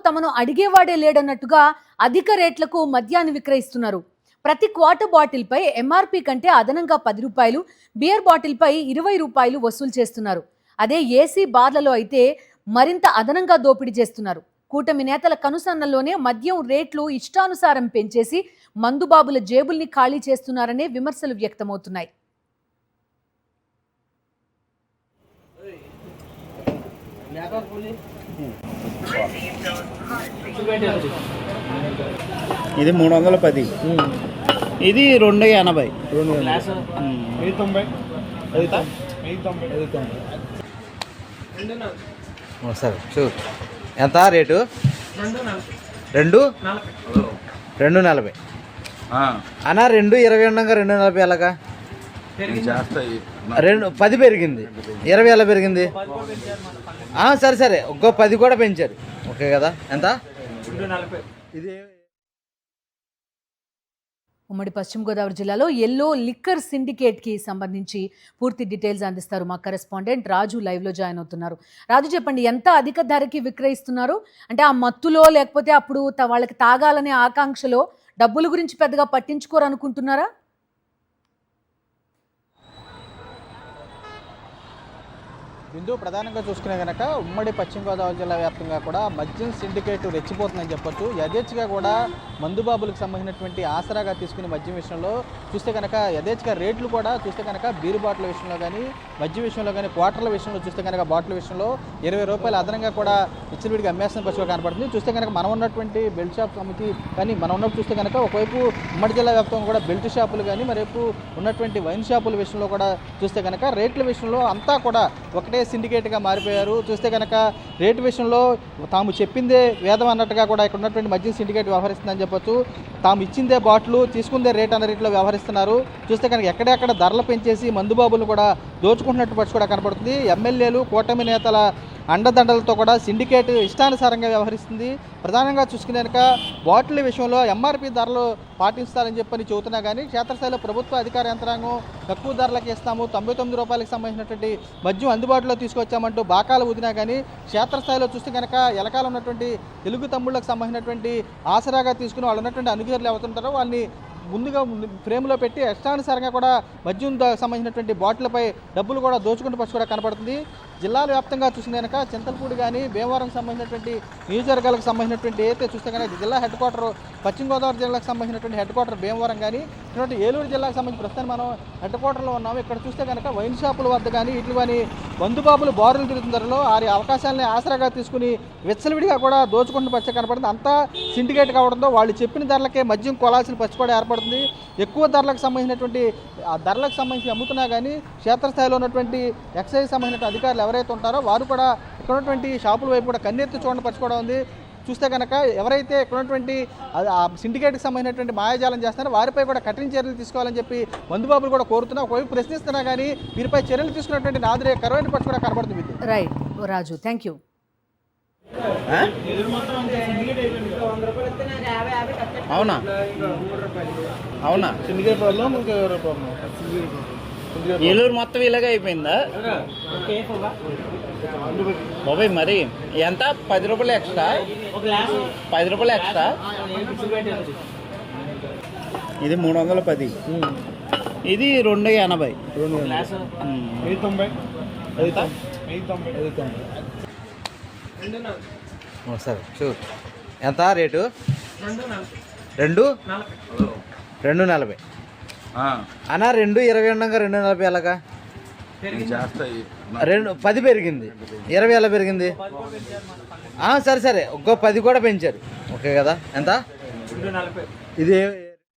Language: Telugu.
తమను అడిగేవాడే లేడన్నట్టుగా అధిక రేట్లకు మద్యాన్ని విక్రయిస్తున్నారు. ప్రతి క్వార్టర్ బాటిల్ పై ఎంఆర్పీ కంటే అదనంగా 10 రూపాయలు, బియర్ బాటిల్ పై 20 రూపాయలు వసూలు చేస్తున్నారు. అదే ఏసీ బార్లలో అయితే మరింత అదనంగా దోపిడీ చేస్తున్నారు. కూటమి నేతల కనుసన్నల్లోనే మద్యం రేట్లు ఇష్టానుసారం పెంచేసి మందుబాబుల జేబుల్ని ఖాళీ చేస్తున్నారనే విమర్శలు వ్యక్తమవుతున్నాయి. ఇది 310, ఇది 280. సరే చూడు ఎంత రేటు? 240 అన్నా. 220 ఉండగా 240 ఎలాగా? 10 పెరిగింది, 20 ఎలా పెరిగింది? సరే సరే, ఇంకో 10 కూడా పెంచారు. ఓకే కదా? ఎంత? ఇది ఉమ్మడి పశ్చిమ గోదావరి జిల్లాలో ఎల్లో లిక్కర్ సిండికేట్ కి సంబంధించి పూర్తి డీటెయిల్స్ అందిస్తారు మా కరెస్పాండెంట్ రాజు. లైవ్ లో జాయిన్ అవుతున్నారు. రాజు, చెప్పండి, ఎంత అధిక ధరకి విక్రయిస్తున్నారు? అంటే ఆ మత్తులో, లేకపోతే అప్పుడు వాళ్ళకి తాగాలనే ఆకాంక్షలో డబ్బుల గురించి పెద్దగా పట్టించుకోరు అనుకుంటున్నారా? బిందు, ప్రధానంగా చూసుకునే కనుక ఉమ్మడి పశ్చిమ గోదావరి జిల్లా వ్యాప్తంగా కూడా మద్యం సిండికేట్ రెచ్చిపోతుందని చెప్పొచ్చు. యథేచ్ఛగా కూడా మందుబాబులకు సంబంధించినటువంటి ఆసరాగా తీసుకునే మద్యం విషయంలో చూస్తే కనుక యథేచ్ఛగా రేట్లు కూడా చూస్తే కనుక బీరు బాటిల్ విషయంలో కానీ, మద్యం విషయంలో కానీ, క్వార్టర్ల విషయంలో చూస్తే కనుక బాటిల్ విషయంలో 20 రూపాయలు అదనంగా కూడా విచ్చలవిడిగా అమ్మేస్తున్న పరిస్థితి కనపడుతుంది. చూస్తే కనుక మనం ఉన్నటువంటి బెల్ట్ షాప్ సమితి కానీ మనం ఉన్నప్పుడు చూస్తే కనుక ఒకవైపు ఉమ్మడి జిల్లా వ్యాప్తంగా కూడా బెల్ట్ షాపులు కానీ, మరోవైపు ఉన్నటువంటి వైన్ షాపుల విషయంలో కూడా చూస్తే కనుక రేట్ల విషయంలో అంతా కూడా ఒకటే సిండికేట్గా మారిపోయారు. చూస్తే కనుక రేటు విషయంలో తాము చెప్పిందే వేదం అన్నట్టుగా కూడా ఇక్కడ ఉన్నటువంటి మద్యం సిండికేట్ వ్యవహరిస్తుందని చెప్పొచ్చు. తాము ఇచ్చిందే బాటిల్, తీసుకుందే రేట్ అన్న రేట్లో వ్యవహరిస్తున్నారు. చూస్తే కనుక ఎక్కడెక్కడ ధరలు పెంచేసి మందుబాబులు కూడా దోచుకుంటున్నట్టు పరిస్థితి కూడా కనపడుతుంది. ఎమ్మెల్యేలు, కూటమి నేతల అండదండలతో కూడా సిండికేట్ ఇష్టానుసారంగా వ్యవహరిస్తుంది. ప్రధానంగా చూసుకునే కనుక బాటిల్ విషయంలో ఎంఆర్పీ ధరలు పాటిస్తారని చెప్పని చెబుతున్నా కానీ క్షేత్రస్థాయిలో ప్రభుత్వ అధికార యంత్రాంగం తక్కువ ధరలకు ఇస్తాము, 99 రూపాయలకు సంబంధించినటువంటి మద్యం అందుబాటులో తీసుకొచ్చామంటూ బాకాలు ఊదినా కానీ క్షేత్రస్థాయిలో చూస్తే కనుక ఎలకాలం ఉన్నటువంటి తెలుగు తమ్ముళ్ళకు సంబంధించినటువంటి ఆసరాగా తీసుకుని వాళ్ళు ఉన్నటువంటి అనుచరులు ఎవరుంటారో వాళ్ళని ముందుగా ఫ్రేమ్లో పెట్టి ఇష్టానుసారంగా కూడా మద్యం సంబంధించినటువంటి బాటిల్పై డబ్బులు కూడా దోచుకుంటూ పరిస్థితి కూడా కనపడుతుంది. జిల్లాల వ్యాప్తంగా చూసిన కనుక చింతలపూడి కానీ, భీమవరం సంబంధించినటువంటి నియోజకవర్గాలకు సంబంధించినటువంటి అయితే చూస్తే కనుక జిల్లా హెడ్ క్వార్టర్ పశ్చిమ గోదావరి జిల్లాకు సంబంధించినటువంటి హెడ్ క్వార్టర్ భీమవరం కానీ, ఇటువంటి ఏలూరు జిల్లాకు సంబంధించి ప్రస్తుతం మనం హెడ్ క్వార్టర్లో ఉన్నాము. ఇక్కడ చూస్తే కనుక వైన్ షాపుల వద్ద కానీ ఇట్లు కానీ మందుబాబులు బారులు తిరుగుతున్న ధరలో వారి అవకాశాలని ఆసరాగా తీసుకుని విచ్చలవిడిగా కూడా దోచుకుంటున్న పరిస్థితి కనపడుతుంది. అంతా సిండికేట్ కావడంతో వాళ్ళు చెప్పిన ధరలకే మద్యం కొలాల్సిన పరిస్థితి కూడా ఏర్పడుతుంది. ఎక్కువ ధరలకు సంబంధించినటువంటి ధరలకు సంబంధించి అమ్ముతున్నా కానీ క్షేత్రస్థాయిలో ఉన్నటువంటి ఎక్సైజ్ సంబంధించిన అధికారులు ఎవరైతే ఉంటారో వారు కూడా ఇక్కడ ఉన్నటువంటి షాపుల వైపు కూడా కన్నెత్తి చూడని పరిస్థితి కూడా ఉంది. చూస్తే కనుక ఎవరైతే ఇక్కడ ఉన్నటువంటి సిండికేట్కి సంబంధించినటువంటి మాయాజాలం చేస్తున్నారో వారిపై కూడా కఠిన చర్యలు తీసుకోవాలని చెప్పి మందుబాబులు కూడా కోరుతున్నా. ఒకవైపు ప్రశ్నిస్తున్నా కానీ వీరిపై చర్యలు తీసుకున్నటువంటి నాదురే కరువైన పరిస్థితి కూడా కనబడుతుంది. Right Raju, thank you. అవునా అవునా ఏలూరు మొత్తం ఇలాగే అయిపోయిందా బాబాయ్? మరి ఎంత? 10 రూపాయలు ఎక్స్ట్రా, 10 రూపాయలు ఎక్స్ట్రా. ఇది 310, ఇది 280. సరే చూడు ఎంత రేటు? 240 అన్నా. 220 ఉండగా 240 ఎలాగా? 10 పెరిగింది, 20 ఎలా పెరిగింది? సరే సరే, ఇంకో 10 కూడా పెంచారు. ఓకే కదా? ఎంత? ఇది